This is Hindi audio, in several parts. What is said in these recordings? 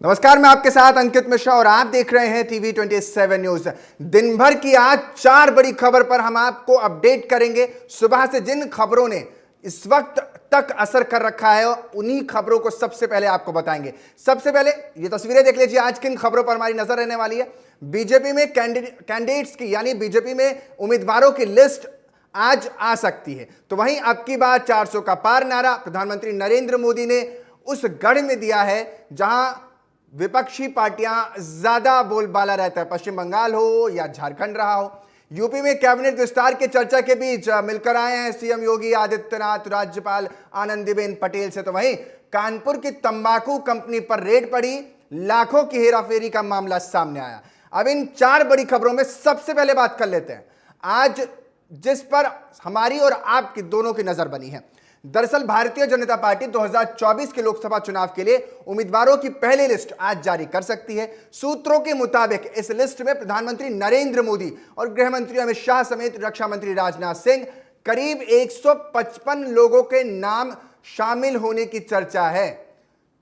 नमस्कार, मैं आपके साथ अंकित मिश्रा और आप देख रहे हैं टीवी 27 न्यूज। दिन भर की आज 4 बड़ी खबर पर हम आपको अपडेट करेंगे। सुबह से जिन खबरों ने इस वक्त तक असर कर रखा है उन्हीं खबरों को सबसे पहले आपको बताएंगे। सबसे पहले ये तस्वीरें देख लीजिए, आज किन खबरों पर हमारी नजर रहने वाली है। बीजेपी में कैंडिडेट्स की यानी बीजेपी में उम्मीदवारों की लिस्ट आज आ सकती है। तो वहीं अब की बात 400 का पार नारा प्रधानमंत्री नरेंद्र मोदी ने उस गढ़ में दिया है जहां विपक्षी पार्टियां ज्यादा बोलबाला रहता है, पश्चिम बंगाल हो या झारखंड रहा हो। यूपी में कैबिनेट विस्तार की चर्चा के बीच मिलकर आए हैं सीएम योगी आदित्यनाथ राज्यपाल आनंदीबेन पटेल से। तो वहीं कानपुर की तंबाकू कंपनी पर रेड पड़ी, लाखों की हेराफेरी का मामला सामने आया। अब इन 4 बड़ी खबरों में सबसे पहले बात कर लेते हैं आज जिस पर हमारी और आपकी दोनों की नजर बनी है। दरअसल भारतीय जनता पार्टी 2024 के लोकसभा चुनाव के लिए उम्मीदवारों की पहली लिस्ट आज जारी कर सकती है। सूत्रों के मुताबिक इस लिस्ट में प्रधानमंत्री नरेंद्र मोदी और गृह मंत्री अमित शाह समेत रक्षा मंत्री राजनाथ सिंह करीब 155 लोगों के नाम शामिल होने की चर्चा है।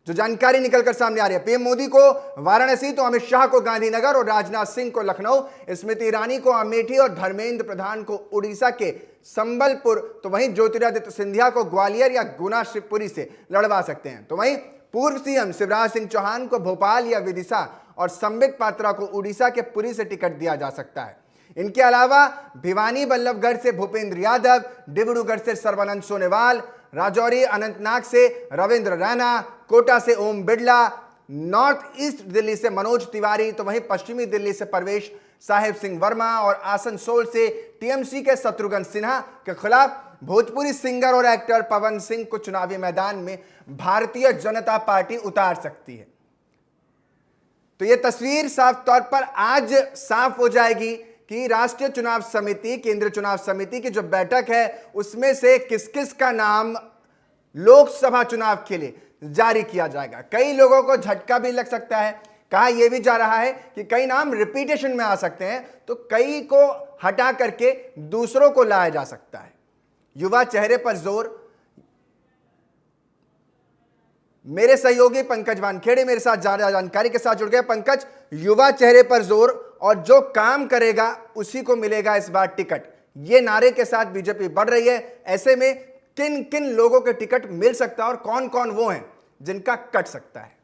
जो जानकारी निकलकर सामने आ रही है, पीएम मोदी को वाराणसी तो अमित शाह को गांधीनगर और राजनाथ सिंह को लखनऊ, स्मृति ईरानी को अमेठी और धर्मेंद्र प्रधान को उड़ीसा के संबलपुर, तो वहीं ज्योतिरादित्य सिंधिया को ग्वालियर या गुना शिवपुरी से लड़वा सकते हैं। तो वहीं पूर्व सीएम शिवराज सिंह चौहान को भोपाल या विदिशा और संबित पात्रा को उड़ीसा के पुरी से टिकट दिया जा सकता है। इनके अलावा भिवानी बल्लभगढ़ से भूपेंद्र यादव, डिब्रूगढ़ से सर्बानंद सोनोवाल, राजौरी अनंतनाग से रविंद्र रैना, कोटा से ओम बिड़ला, नॉर्थ ईस्ट दिल्ली से मनोज तिवारी, तो वहीं पश्चिमी दिल्ली से परवेश साहेब सिंह वर्मा और आसनसोल से टीएमसी के शत्रुघ्न सिन्हा के खिलाफ भोजपुरी सिंगर और एक्टर पवन सिंह को चुनावी मैदान में भारतीय जनता पार्टी उतार सकती है। तो यह तस्वीर साफ तौर पर आज साफ हो जाएगी कि राष्ट्रीय चुनाव समिति, केंद्रीय चुनाव समिति की जो बैठक है उसमें से किस किस का नाम लोकसभा चुनाव के लिए जारी किया जाएगा। कई लोगों को झटका भी लग सकता है। कहा यह भी जा रहा है कि कई नाम रिपीटेशन में आ सकते हैं, तो कई को हटा करके दूसरों को लाया जा सकता है। युवा चेहरे पर जोर। मेरे सहयोगी पंकज वानखेड़े मेरे साथ ज्यादा जानकारी के साथ जुड़ गए। पंकज, युवा चेहरे पर जोर और जो काम करेगा उसी को मिलेगा इस बार टिकट, ये नारे के साथ बीजेपी बढ़ रही है। ऐसे में किन किन लोगों के टिकट मिल सकता है और कौन कौन वो हैं जिनका कट सकता है?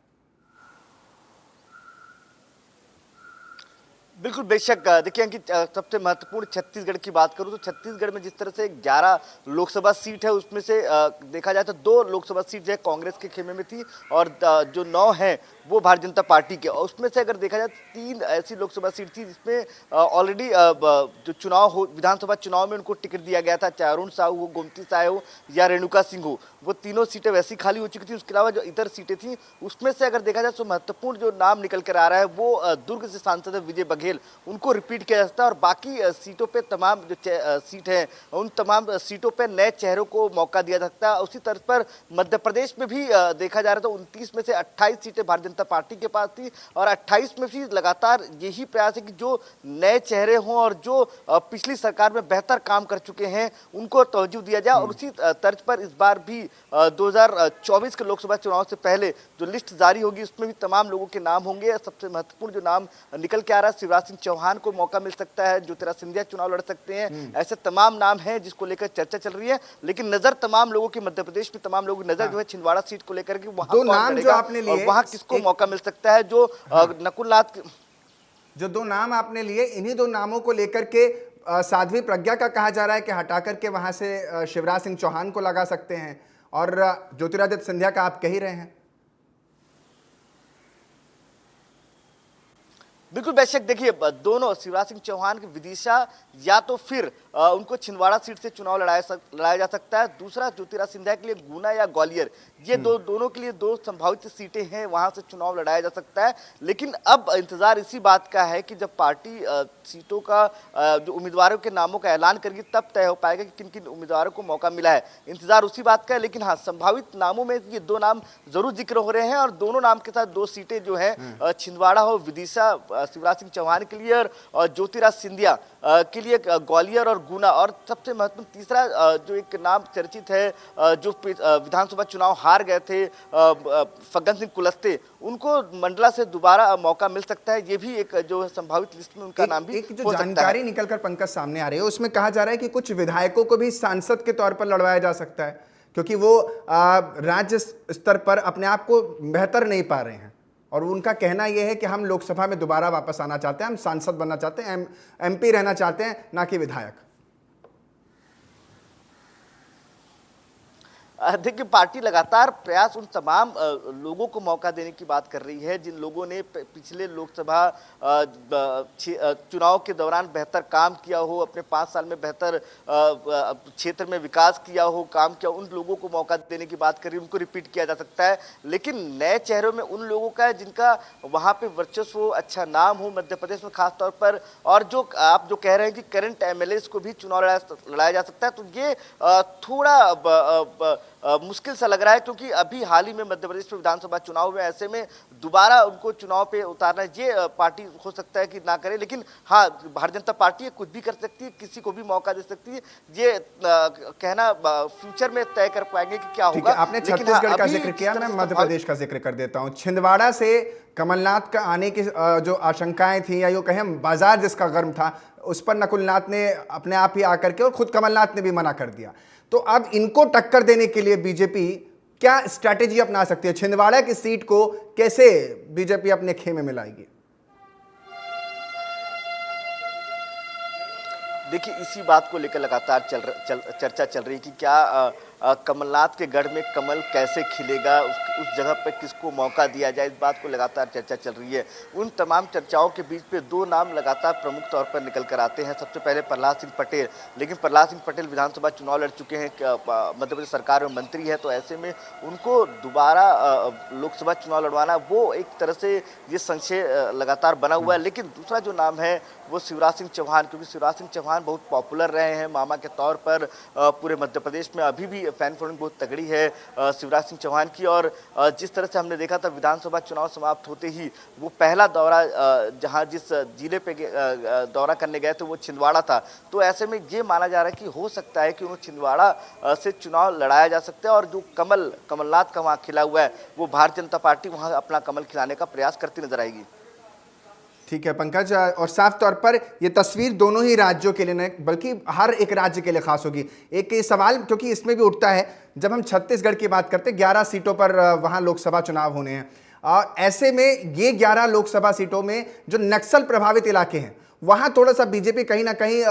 बिल्कुल, बेशक। देखिए अंकित, सबसे महत्वपूर्ण छत्तीसगढ़ की बात करूं तो छत्तीसगढ़ में जिस तरह से 11 लोकसभा सीट है उसमें से देखा जाए तो 2 लोकसभा सीट जो है कांग्रेस के खेमे में थी और जो 9 है वो भारतीय जनता पार्टी के। और उसमें से अगर देखा जाए 3 ऐसी लोकसभा सीट थी जिसमें ऑलरेडी जो चुनाव हो, विधानसभा चुनाव में उनको टिकट दिया गया था, चाहे अरुण साहू हो, गोमती साय हो या रेणुका सिंह हो, वो तीनों सीटें वैसी खाली हो चुकी थी। उसके अलावा जो इतर सीटें थी उसमें से अगर देखा जाए तो महत्वपूर्ण जो नाम निकल कर आ रहा है वो दुर्ग से सांसद विजय बघेल, उनको रिपीट किया जा सकता है। और बाकी सीटों पे तमाम जो सीट है उन तमाम सीटों पे नए चेहरों को मौका दिया जा सकता है। उसी तर्ज पर मध्य प्रदेश में भी देखा जा रहा था 29 में से 28 सीटें भारतीय जनता पार्टी के पास थी और 28 में भी लगातार यही प्रयास है कि जो नए चेहरे हों और जो पिछली सरकार में बेहतर काम कर चुके हैं उनको तवज्जो दिया जाए। और उसी तर्ज पर इस बार भी 2024 के लोकसभा चुनाव से पहले जो लिस्ट जारी होगी उसमें भी तमाम लोगों के नाम होंगे। सबसे महत्वपूर्ण जो नाम निकल के आ रहा है, शिवराज सिंह चौहान को मौका मिल सकता है, ज्योतिरादित्य सिंधिया चुनाव लड़ सकते हैं। ऐसे तमाम नाम हैं जिसको लेकर चर्चा चल रही है। लेकिन नजर तमाम लोगों की, मध्य प्रदेश में तमाम लोगों की नजर जो है छिंदवाड़ा सीट को लेकर के वहां दो नाम जो आपने लिए, वहां किसको मौका मिल सकता है। जो नकुलनाथ, जो 2 नाम आपने लिए, इन्हीं 2 नामों को लेकर के साध्वी प्रज्ञा का कहा जा रहा है कि हटा करके वहां से शिवराज सिंह चौहान को लगा सकते हैं और ज्योतिरादित्य सिंधिया का आप कह ही रहे हैं। बिल्कुल बेशक। देखिए, दोनों शिवराज सिंह चौहान की विदिशा या तो फिर उनको छिंदवाड़ा सीट से चुनाव लड़ाया जा सकता है। दूसरा ज्योतिरादित्य सिंधिया के लिए गुना या ग्वालियर, ये दोनों के लिए 2 संभावित सीटें हैं, वहां से चुनाव लड़ाया जा सकता है। लेकिन अब इंतजार इसी बात का है कि जब पार्टी सीटों का जो उम्मीदवारों के नामों का ऐलान करेगी तब तय हो पाएगा कि किन किन उम्मीदवारों को मौका मिला है। इंतजार उसी बात का है। लेकिन हाँ, संभावित नामों में ये 2 नाम जरूर जिक्र हो रहे हैं और दोनों नाम के साथ 2 सीटें जो है छिंदवाड़ा हो, विदिशा शिवराज सिंह चौहान के लिए और ज्योतिराज सिंधिया के लिए ग्वालियर और गुना, और सबसे महत्वपूर्ण तीसरा जो एक नाम चर्चित है जो विधानसभा चुनाव हार गए थे फग्गन सिंह कुलस्ते, उनको मंडला से दोबारा मौका मिल सकता है। ये भी एक जो संभावित लिस्ट में उनका नाम भी एक जो हो सकता है। जानकारी निकलकर पंकज सामने आ रही है उसमें कहा जा रहा है कि कुछ विधायकों को भी सांसद के तौर पर लड़वाया जा सकता है, क्योंकि वो राज्य स्तर पर अपने आप को बेहतर नहीं पा रहे हैं और उनका कहना यह है कि हम लोकसभा में दोबारा वापस आना चाहते हैं, हम सांसद बनना चाहते हैं, एमपी रहना चाहते हैं, ना कि विधायक। देखिए, पार्टी लगातार प्रयास उन तमाम लोगों को मौका देने की बात कर रही है जिन लोगों ने पिछले लोकसभा चुनाव के दौरान बेहतर काम किया हो, अपने 5 साल में बेहतर क्षेत्र में विकास किया हो, काम किया, उन लोगों को मौका देने की बात कर रही है, उनको रिपीट किया जा सकता है। लेकिन नए चेहरों में उन लोगों का है जिनका वहाँ पे वर्चस्व हो, अच्छा नाम हो मध्य प्रदेश में खास तौर पर, और जो आप जो कह रहे हैं कि करंट एमएलएस को भी चुनाव लड़ाया जा सकता है, तो ये थोड़ा मुश्किल सा लग रहा है, क्योंकि अभी हाल ही में मध्य प्रदेश में विधानसभा चुनाव में, ऐसे में दोबारा उनको चुनाव पे उतारना ये पार्टी हो सकता है कि ना करे। लेकिन हाँ, भारतीय जनता पार्टी कुछ भी कर सकती है, किसी को भी मौका दे सकती है, ये कहना फ्यूचर में तय कर पाएंगे कि क्या होगा। आपने छत्तीसगढ़ का जिक्र किया, मैं मध्य प्रदेश का जिक्र कर देता हूँ। छिंदवाड़ा से कमलनाथ का आने की जो आशंकाएं थी, या यूं कहें बाजार जिसका गर्म था, उस पर नकुलनाथ ने अपने आप ही आकर के और खुद कमलनाथ ने भी मना कर दिया। तो अब इनको टक्कर देने के लिए बीजेपी क्या स्ट्रैटेजी अपना सकती है? छिंदवाड़ा की सीट को कैसे बीजेपी अपने खेमे में लाएगी? देखिए, इसी बात को लेकर लगातार चर्चा चल रही है कि क्या कमलनाथ के गढ़ में कमल कैसे खिलेगा, उस जगह पर किसको मौका दिया जाए, इस बात को लगातार चर्चा चल रही है। उन तमाम चर्चाओं के बीच पे 2 नाम लगातार प्रमुख तौर पर निकल कर आते हैं। सबसे पहले प्रहलाद सिंह पटेल, लेकिन प्रहलाद सिंह पटेल विधानसभा चुनाव लड़ चुके हैं, मध्य प्रदेश सरकार में मंत्री है, तो ऐसे में उनको दोबारा लोकसभा चुनाव लड़वाना, वो एक तरह से ये संशय लगातार बना हुआ है। लेकिन दूसरा जो नाम है वो शिवराज सिंह चौहान, क्योंकि शिवराज सिंह चौहान बहुत पॉपुलर रहे हैं मामा के तौर पर पूरे मध्य प्रदेश में, अभी भी फैन फॉलोइंग बहुत तगड़ी है शिवराज सिंह चौहान की। और जिस तरह से हमने देखा था विधानसभा चुनाव समाप्त होते ही वो पहला दौरा जहां जिस जिले पे दौरा करने गए थे वो छिंदवाड़ा था, तो ऐसे में ये माना जा रहा है कि हो सकता है कि उन्हें छिंदवाड़ा से चुनाव लड़ाया जा सकता है, और जो कमलनाथ का वहाँ खिला हुआ है वो भारतीय जनता पार्टी वहाँ अपना कमल खिलाने का प्रयास करती नजर आएगी। ठीक है पंकज, और साफ तौर पर ये तस्वीर दोनों ही राज्यों के लिए नहीं बल्कि हर एक राज्य के लिए खास होगी। एक ये सवाल क्योंकि इसमें भी उठता है, जब हम छत्तीसगढ़ की बात करते हैं 11 सीटों पर वहां लोकसभा चुनाव होने हैं, ऐसे में ये 11 लोकसभा सीटों में जो नक्सल प्रभावित इलाके हैं वहां थोड़ा सा बीजेपी कहीं ना कहीं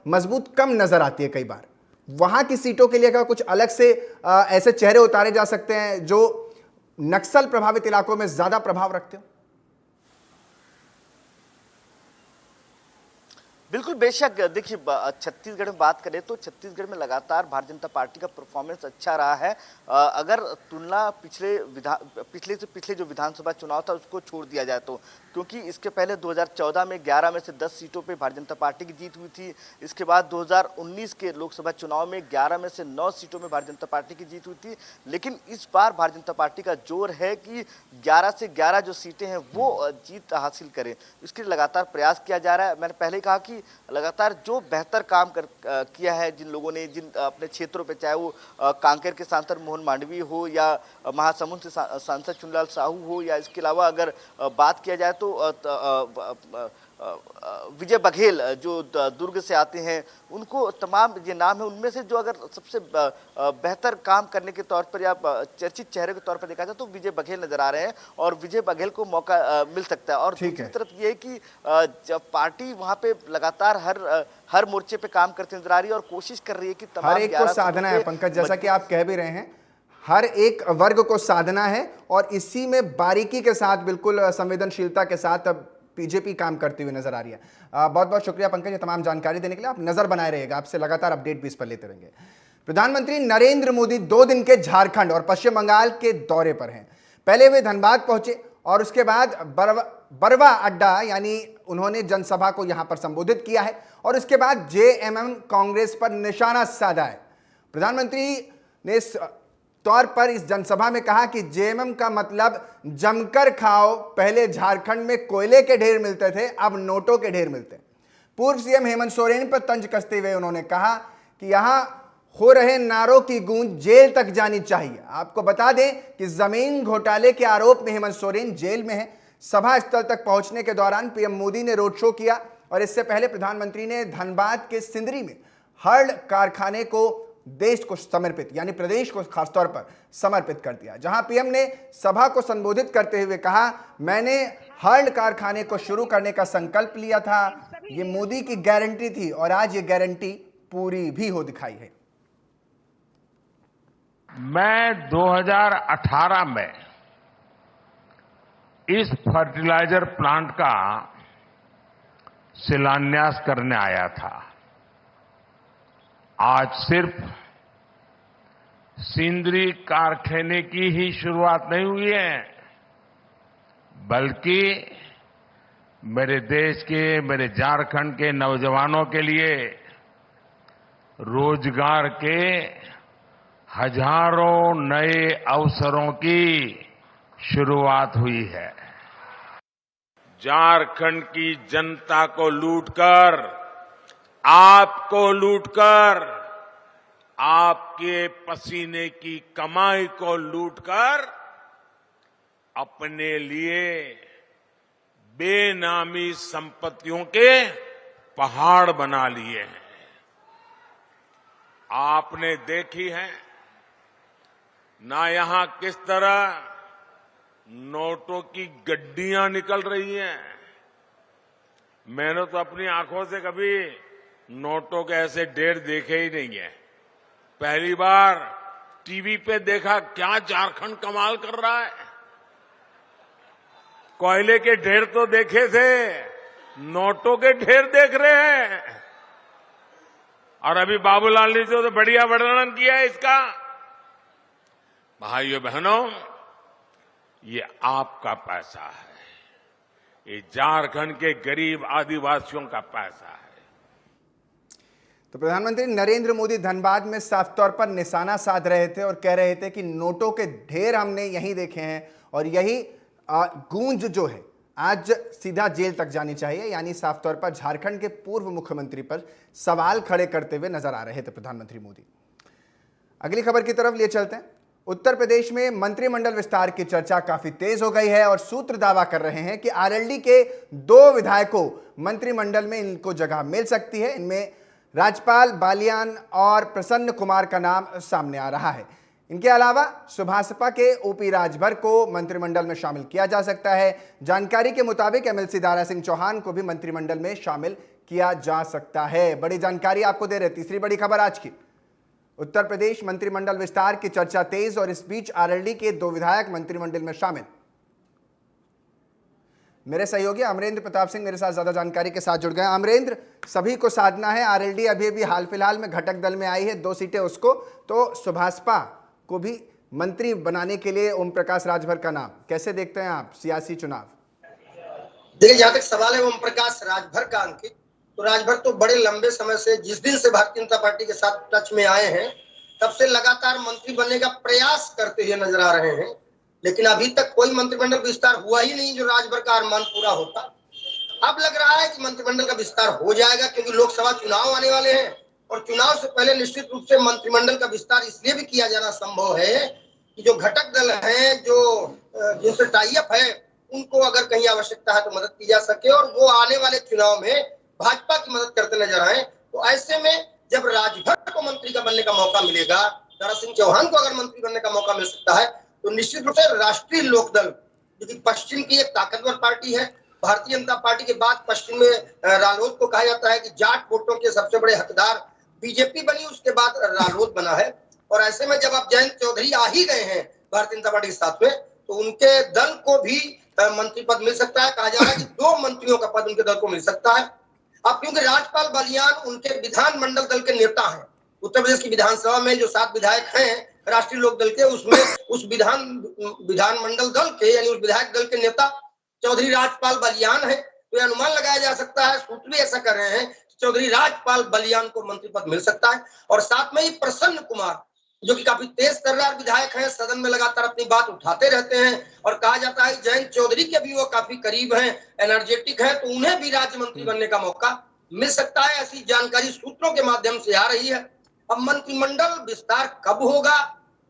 मजबूत कम नजर आती है। कई बार वहां की सीटों के लिए क्या कुछ अलग से ऐसे चेहरे उतारे जा सकते हैं जो नक्सल प्रभावित इलाकों में ज्यादा प्रभाव रखते हो? बिल्कुल, बेशक। देखिए, छत्तीसगढ़ में बात करें तो छत्तीसगढ़ में लगातार भारतीय जनता पार्टी का परफॉर्मेंस अच्छा रहा है। अगर तुलना पिछले जो विधानसभा चुनाव था उसको छोड़ दिया जाए तो, क्योंकि इसके पहले 2014 में 11 में से 10 सीटों पे भारतीय जनता पार्टी की जीत हुई थी। इसके बाद 2019 के लोकसभा चुनाव में 11 में से 9 सीटों में भारतीय जनता पार्टी की जीत हुई थी। लेकिन इस बार भारतीय जनता पार्टी का जोर है कि 11 से 11 जो सीटें हैं वो जीत हासिल करें, इसके लिए लगातार प्रयास किया जा रहा है। मैंने पहले कहा कि लगातार जो बेहतर काम किया है जिन लोगों ने, जिन अपने क्षेत्रों पे, चाहे वो कांकेर के सांसद मोहन मांडवी हो या महासमुंद से सांसद चुनलाल साहू हो, या इसके अलावा अगर बात किया जाए तो विजय बघेल जो दुर्ग से आते हैं, उनको तमाम ये नाम है, उनमें से जो अगर सबसे बेहतर काम करने के तौर पर या चर्चित चेहरे के तौर पर देखा जाए तो विजय बघेल नजर आ रहे हैं, और विजय बघेल को मौका मिल सकता है। और दूसरी तरफ ये है कि जब पार्टी वहां पे लगातार हर मोर्चे पे काम करती नजर आ रही है और कोशिश कर रही है कि तमाम हर एक को साधना है पंकज, जैसा कि आप कह भी रहे हैं, हर एक वर्ग को साधना है और इसी में बारीकी के साथ, बिल्कुल संवेदनशीलता के साथ बीजेपी काम करती हुई नजर आ रही है। बहुत बहुत शुक्रिया पंकज, ये तमाम जानकारी देने के लिए। आप नजर बनाए रहिएगा, आपसे लगातार अपडेट भी इस पर लेते रहेंगे। प्रधानमंत्री नरेंद्र मोदी 2 दिन के झारखंड और पश्चिम बंगाल के दौरे पर हैं। पहले वे धनबाद पहुंचे और उसके बाद बरवा अड्डा यानी उन्होंने जनसभा को यहां पर संबोधित किया है, और उसके बाद जेएमएम कांग्रेस पर निशाना साधा है। प्रधानमंत्री ने तौर पर इस जनसभा में कहा कि जेएमएम का मतलब जमकर खाओ। पहले झारखंड में कोयले के ढेर मिलते थे, अब नोटों के ढेर मिलते हैं। पूर्व सीएम हेमंत सोरेन पर तंज कसते हुए उन्होंने कहा कि यहां हो रहे नारों की गूंज जेल तक जानी चाहिए। आपको बता दें कि जमीन घोटाले के आरोप में हेमंत सोरेन जेल में है। सभा स्थल तक पहुंचने के दौरान पीएम मोदी ने रोड शो किया और इससे पहले प्रधानमंत्री ने धनबाद के सिंदरी में हर्ड कारखाने को देश को समर्पित, यानी प्रदेश को खासतौर पर समर्पित कर दिया, जहां पीएम ने सभा को संबोधित करते हुए कहा, मैंने हर्ड कारखाने को शुरू करने का संकल्प लिया था। ये मोदी की गारंटी थी और आज ये गारंटी पूरी भी हो दिखाई है। मैं 2018 में इस फर्टिलाइजर प्लांट का शिलान्यास करने आया था। आज सिर्फ सिंदरी कारखाने की ही शुरुआत नहीं हुई है, बल्कि मेरे देश के, मेरे झारखंड के नौजवानों के लिए रोजगार के हजारों नए अवसरों की शुरुआत हुई है। झारखंड की जनता को लूटकर, आपको लूटकर, आपके पसीने की कमाई को लूटकर अपने लिए बेनामी संपत्तियों के पहाड़ बना लिए हैं। आपने देखी है ना यहां किस तरह नोटों की गड्डियां निकल रही हैं। मैंने तो अपनी आंखों से कभी नोटों के ऐसे ढेर देखे ही नहीं है। पहली बार टीवी पे देखा, क्या झारखंड कमाल कर रहा है। कोयले के ढेर तो देखे थे, नोटों के ढेर देख रहे हैं। और अभी बाबूलाल ने जो तो बढ़िया वर्णन किया है इसका। भाइयों बहनों, ये आपका पैसा है, ये झारखंड के गरीब आदिवासियों का पैसा है। तो प्रधानमंत्री नरेंद्र मोदी धनबाद में साफ तौर पर निशाना साध रहे थे और कह रहे थे कि नोटों के ढेर हमने यहीं देखे हैं और यही गूंज जो है आज सीधा जेल तक जानी चाहिए, यानी साफ तौर पर झारखंड के पूर्व मुख्यमंत्री पर सवाल खड़े करते हुए नजर आ रहे थे प्रधानमंत्री मोदी। अगली खबर की तरफ लिए चलते हैं। उत्तर प्रदेश में मंत्रिमंडल विस्तार की चर्चा काफी तेज हो गई है और सूत्र दावा कर रहे हैं कि आरएलडी के 2 विधायकों मंत्रिमंडल में इनको जगह मिल सकती है। इनमें राजपाल बालियान और प्रसन्न कुमार का नाम सामने आ रहा है। इनके अलावा सुभाषपा के ओपी राजभर को मंत्रिमंडल में शामिल किया जा सकता है। जानकारी के मुताबिक एमएलसी दारा सिंह चौहान को भी मंत्रिमंडल में शामिल किया जा सकता है। बड़ी जानकारी आपको दे रहे। तीसरी बड़ी खबर आज की, उत्तर प्रदेश मंत्रिमंडल विस्तार की चर्चा तेज और इस बीच आरएलडी के 2 विधायक मंत्रिमंडल में शामिल। मेरे सहयोगी अमरेंद्र प्रताप सिंह मेरे साथ ज्यादा जानकारी के साथ जुड़ गए। अमरेंद्र, सभी को साधना है, आरएलडी अभी हाल फिलहाल में घटक दल में आई है, 2 सीटें उसको, तो सुभाषपा को भी मंत्री बनाने के लिए ओम प्रकाश राजभर का नाम, कैसे देखते हैं आप सियासी चुनाव? देखिए, जहां तक सवाल है ओम प्रकाश राजभर का अंकित, तो राजभर तो बड़े लंबे समय से, जिस दिन से भारतीय जनता पार्टी के साथ टच में आए हैं, तब से लगातार मंत्री बनने का प्रयास करते हुए नजर आ रहे हैं। लेकिन अभी तक कोई मंत्रिमंडल विस्तार हुआ ही नहीं जो राजभर का अरमान पूरा होता। अब लग रहा है कि मंत्रिमंडल का विस्तार हो जाएगा, क्योंकि लोकसभा चुनाव आने वाले हैं और चुनाव से पहले निश्चित रूप से मंत्रिमंडल का विस्तार इसलिए भी किया जाना संभव है कि जो घटक दल हैं, जो जिनसे टाई अप है, उनको अगर कहीं आवश्यकता है तो मदद की जा सके और वो आने वाले चुनाव में भाजपा की मदद करते नजर आए। तो ऐसे में जब राजभर को मंत्री का बनने का मौका मिलेगा, दारा सिंह चौहान को अगर मंत्री बनने का मौका मिल सकता है, तो निश्चित रूप से राष्ट्रीय लोकदल, जो कि पश्चिम की एक ताकतवर पार्टी है, भारतीय जनता पार्टी के बाद पश्चिम में रालोद को कहा जाता है कि जाट वोटों के सबसे बड़े हकदार बीजेपी बनी, उसके बाद रालोद बना है। और ऐसे में जब अब जयंत चौधरी आ ही गए हैं भारतीय जनता पार्टी के साथ में, तो उनके दल को भी मंत्री पद मिल सकता है। कहा जा रहा है कि 2 मंत्रियों का पद उनके दल को मिल सकता है। अब क्योंकि राजपाल बालियान उनके विधानमंडल दल के नेता हैं, उत्तर प्रदेश की विधानसभा में जो 7 विधायक हैं राष्ट्रीय लोक दल के, उसमें उस विधानमंडल दल के, यानी उस विधायक दल के नेता चौधरी राजपाल बालियान है। तो यह अनुमान लगाया जा सकता है, सूत्र भी ऐसा कर रहे हैं, चौधरी राजपाल बालियान को मंत्री पद मिल सकता है। और साथ में ही प्रसन्न कुमार, जो कि काफी तेज तर्रार विधायक हैं, सदन में लगातार अपनी बात उठाते रहते हैं और कहा जाता है जयंत चौधरी के भी वो काफी करीब हैं, एनर्जेटिक है, तो उन्हें भी राज्य मंत्री बनने का मौका मिल सकता है। ऐसी जानकारी सूत्रों के माध्यम से आ रही है। अब मंत्रिमंडल विस्तार कब होगा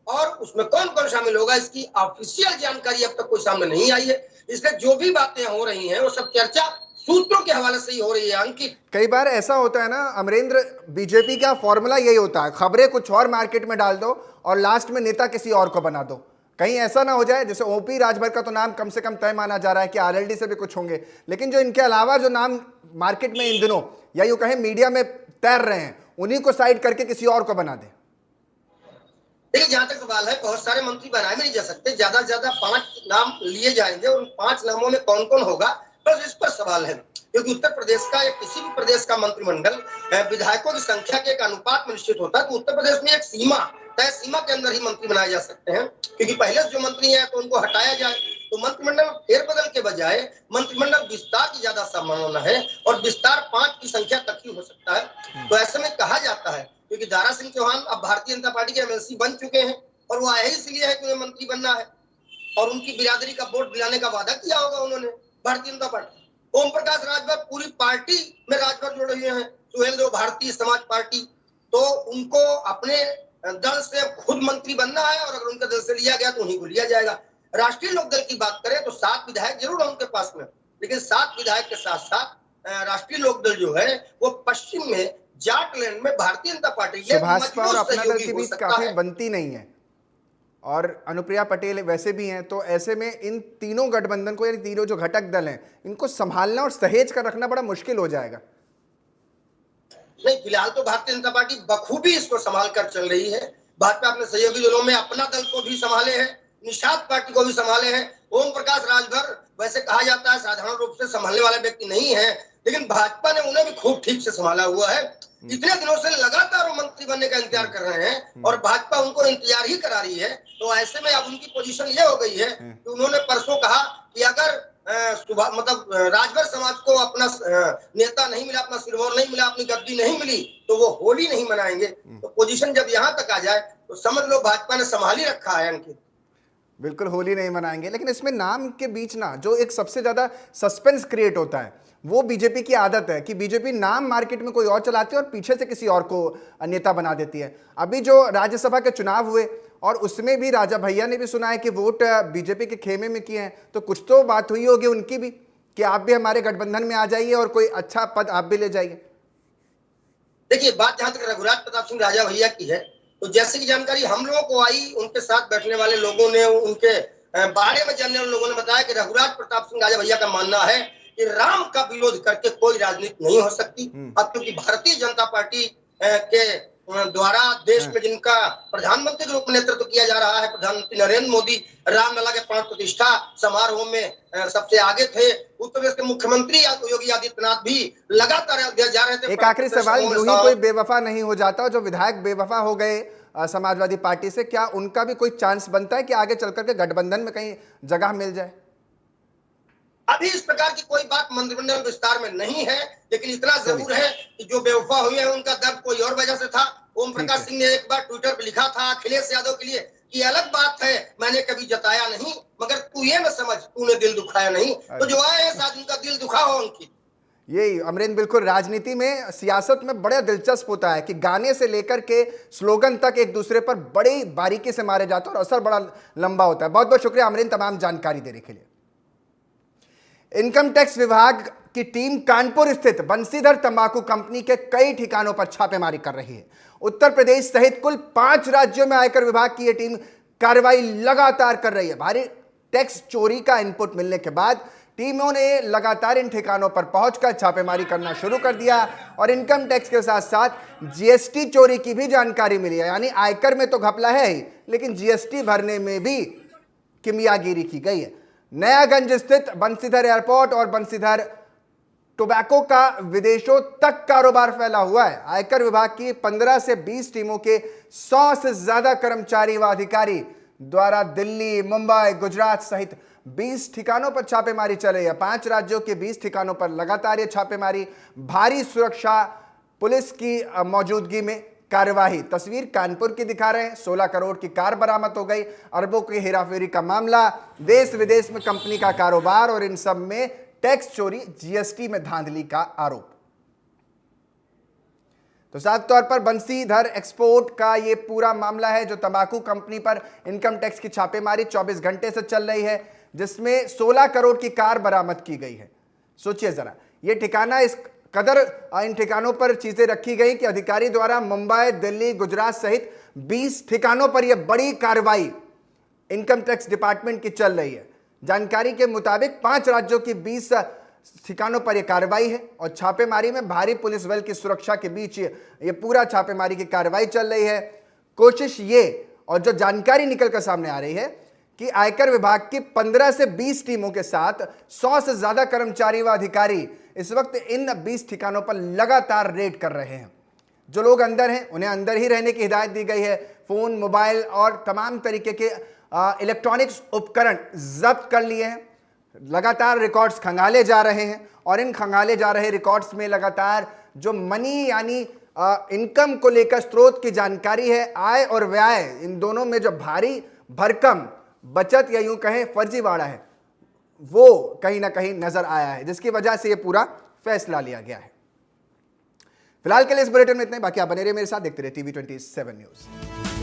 और उसमें कौन कौन शामिल होगा, इसकी ऑफिशियल जानकारी अब तक कोई सामने नहीं आई है। इसलिए जो भी बातें हो रही हैं वो सब चर्चा सूत्रों के हवाले से ही हो रही है। अंकित, कई बार ऐसा होता है ना अमरेंद्र, बीजेपी का फॉर्मूला यही होता है, खबरें कुछ और मार्केट में डाल दो और लास्ट में नेता किसी और को बना दो। कहीं ऐसा ना हो जाए, जैसे ओपी राजभर का तो नाम कम से कम तय माना जा रहा है कि आरएलडी से भी कुछ होंगे, लेकिन जो इनके अलावा जो नाम मार्केट में इन दिनों या यूं कहें मीडिया में तैर रहे हैं, उन्हीं को साइड करके किसी और को बना दे। देखिए जहां तक सवाल है, बहुत सारे मंत्री बनाए भी नहीं जा सकते, ज्यादा से ज्यादा 5 नाम लिए जाएंगे और उन 5 नामों में कौन कौन होगा बस इस पर सवाल है। क्योंकि उत्तर प्रदेश का या किसी भी प्रदेश का मंत्रिमंडल विधायकों की संख्या के एक अनुपात में निश्चित होता है। तो उत्तर प्रदेश में एक तय सीमा के अंदर ही मंत्री बनाए जा सकते हैं, क्योंकि पहले जो मंत्री है तो उनको हटाया जाए, तो मंत्रिमंडल फेरबदल के बजाय मंत्रिमंडल विस्तार की ज्यादा संभावना है और विस्तार 5 की संख्या तक ही हो सकता है। तो ऐसे में कहा जाता है, क्योंकि दारा सिंह चौहान अब भारतीय जनता पार्टी के एमएलसी बन चुके हैं और वो आए ही इसलिए है कि उन्हें मंत्री बनना है और उनकी बिरादरी का वोट दिलाने का वादा किया होगा उन्होंने भारतीय जनता पार्टी। ओम प्रकाश राजभर पूरी पार्टी में राजभर जोड़े हुए हैं, सुहेल देव भारतीय समाज पार्टी, तो उनको अपने दल से खुद मंत्री बनना है और अगर उनके दल से लिया गया तो उन्हीं को लिया जाएगा। राष्ट्रीय लोकदल की बात करें तो 7 विधायक जरूर है उनके पास में, लेकिन 7 विधायक के साथ साथ राष्ट्रीय लोकदल जो है वो पश्चिम में जाटलैंड में भारतीय जनता पार्टी के भाजपा और अपना दल के बीच काफी बनती नहीं है और अनुप्रिया पटेल वैसे भी हैं, तो ऐसे में इन तीनों गठबंधन को, यानी तीनों जो घटक दल हैं, इनको संभालना और सहेज कर रखना बड़ा मुश्किल हो जाएगा। नहीं, फिलहाल तो भारतीय जनता पार्टी बखूबी इसको संभाल कर चल रही है। भाजपा अपने सहयोगी दलों में अपना दल को भी संभाले हैं, निषाद पार्टी को भी संभाले हैं। ओम प्रकाश राजभर वैसे कहा जाता है साधारण रूप से संभालने वाला व्यक्ति नहीं है, लेकिन भाजपा ने उन्हें भी खूब ठीक से संभाला हुआ है। इतने दिनों से लगातार वो मंत्री बनने का इंतजार कर रहे हैं और भाजपा उनको इंतजार ही करा रही है। तो ऐसे में अब उनकी पोजीशन ये हो गई है कि उन्होंने परसों कहा कि अगर राजभर समाज को अपना नेता नहीं मिला, अपना सिरमौर नहीं मिला, अपनी गद्दी नहीं मिली, तो वो होली नहीं मनाएंगे। तो पोजीशन जब यहाँ तक आ जाए तो समझ लो भाजपा ने संभाल ही रखा है। अंकित, बिल्कुल होली नहीं मनाएंगे, लेकिन इसमें नाम के बीच ना जो एक सबसे ज्यादा सस्पेंस क्रिएट होता है वो बीजेपी की आदत है कि बीजेपी नाम मार्केट में कोई और चलाती है और पीछे से किसी और को नेता बना देती है। अभी जो राज्यसभा के चुनाव हुए और उसमें भी राजा भैया ने भी सुना है कि वोट बीजेपी के खेमे में किए हैं, तो कुछ तो बात हुई होगी उनकी भी कि आप भी हमारे गठबंधन में आ जाइए और कोई अच्छा पद आप भी ले जाइए। देखिए बात जहां तक रघुराज प्रताप सिंह राजा भैया की है, तो जैसे की जानकारी हम लोगों को आई, उनके साथ बैठने वाले लोगों ने, उनके बारे में जानने वाले लोगों ने बताया कि रघुराज प्रताप सिंह राजा भैया का मानना है कि राम का विरोध करके कोई राजनीति नहीं हो सकती। अब क्योंकि भारतीय जनता पार्टी के द्वारा देश में जिनका प्रधानमंत्री के रूप में नेतृत्व किया जा रहा है, प्रधानमंत्री नरेंद्र मोदी रामलला के प्राण प्रतिष्ठा समारोह में सबसे आगे थे। उत्तर प्रदेश के मुख्यमंत्री योगी आदित्यनाथ भी लगातार अयोध्या जा रहे थे। एक आखिरी सवाल, यूं ही कोई बेवफा नहीं हो जाता, जो विधायक बेवफा हो गए समाजवादी पार्टी से, क्या उनका भी कोई चांस बनता है कि आगे चलकर के गठबंधन में कहीं जगह मिल जाए? अभी इस प्रकार की कोई बात मंत्रिमंडल विस्तार में नहीं है, लेकिन इतना जरूर है कि जो बेवफा हुए हैं उनका दर्द कोई और वजह से था। ओम प्रकाश सिंह ने एक बार ट्विटर पर लिखा था अखिलेश यादव के लिए कि अलग बात है मैंने कभी जताया नहीं, मगर तू ये न समझ तूने दिल दुखाया नहीं। तो जो आए हैं शायद उनका दिल दुखा हो। उनकी यही अमरेंद्र, बिल्कुल राजनीति में, सियासत में बड़ा दिलचस्प होता है कि गाने से लेकर के स्लोगन तक एक दूसरे पर बड़ी बारीकी से मारे जाते हैं और असर बड़ा लंबा होता है। बहुत बहुत शुक्रिया अमरेंद्र तमाम जानकारी देने के लिए। इनकम टैक्स विभाग की टीम कानपुर स्थित बंसीधर तंबाकू कंपनी के कई ठिकानों पर छापेमारी कर रही है। उत्तर प्रदेश सहित कुल 5 राज्यों में आयकर विभाग की यह टीम कार्रवाई लगातार कर रही है। भारी टैक्स चोरी का इनपुट मिलने के बाद टीमों ने लगातार इन ठिकानों पर पहुंचकर छापेमारी करना शुरू कर दिया और इनकम टैक्स के साथ साथ जीएसटी चोरी की भी जानकारी मिली है। यानी आयकर में तो घपला है ही, लेकिन जीएसटी भरने में भी किमियागिरी की गई है। नयागंज स्थित बंसीधर एयरपोर्ट और बंसीधर टोबैको का विदेशों तक कारोबार फैला हुआ है। आयकर विभाग की 15 से 20 टीमों के 100 से ज्यादा कर्मचारी व अधिकारी द्वारा दिल्ली, मुंबई, गुजरात सहित 20 ठिकानों पर छापेमारी चल रही है। 5 राज्यों के 20 ठिकानों पर लगातार ये छापेमारी भारी सुरक्षा पुलिस की मौजूदगी में कार्यवाही। तस्वीर कानपुर की दिखा रहे हैं। 16 करोड़ की कार बरामद हो गई। अरबों की हेराफेरी का मामला, देश विदेश में कंपनी का कारोबार और इन सब में टैक्स चोरी, जीएसटी में धांधली का आरोप। तो साफ तौर पर बंसीधर एक्सपोर्ट का ये पूरा मामला है, जो तंबाकू कंपनी पर इनकम टैक्स की छापेमारी 24 घंटे से चल रही है, जिसमें 16 करोड़ की कार बरामद की गई है। सोचिए जरा, ये ठिकाना इस कदर इन ठिकानों पर चीजें रखी गई कि अधिकारी द्वारा मुंबई, दिल्ली, गुजरात सहित 20 ठिकानों पर यह बड़ी कार्रवाई इनकम टैक्स डिपार्टमेंट की चल रही है। जानकारी के मुताबिक 5 राज्यों की 20 ठिकानों पर यह कार्रवाई है और छापेमारी में भारी पुलिस बल की सुरक्षा के बीच ये पूरा छापेमारी की कार्रवाई चल रही है। कोशिश ये, और जो जानकारी निकलकर सामने आ रही है कि आयकर विभाग की 15 से 20 टीमों के साथ 100 से ज्यादा कर्मचारी व अधिकारी इस वक्त इन 20 ठिकानों पर लगातार रेड कर रहे हैं। जो लोग अंदर हैं उन्हें अंदर ही रहने की हिदायत दी गई है। फोन, मोबाइल और तमाम तरीके के इलेक्ट्रॉनिक्स उपकरण जब्त कर लिए हैं। लगातार रिकॉर्ड्स खंगाले जा रहे हैं और इन खंगाले जा रहे रिकॉर्ड्स में लगातार जो मनी यानी इनकम को लेकर स्रोत की जानकारी है, आय और व्यय, इन दोनों में जो भारी भरकम बचत या यूं कहें फर्जीवाड़ा है, वो कहीं ना कहीं नजर आया है, जिसकी वजह से ये पूरा फैसला लिया गया है। फिलहाल के लिए इस बुलेटिन में इतना ही। बाकी आप बने रहिए मेरे साथ, देखते रहिए TV 27 न्यूज।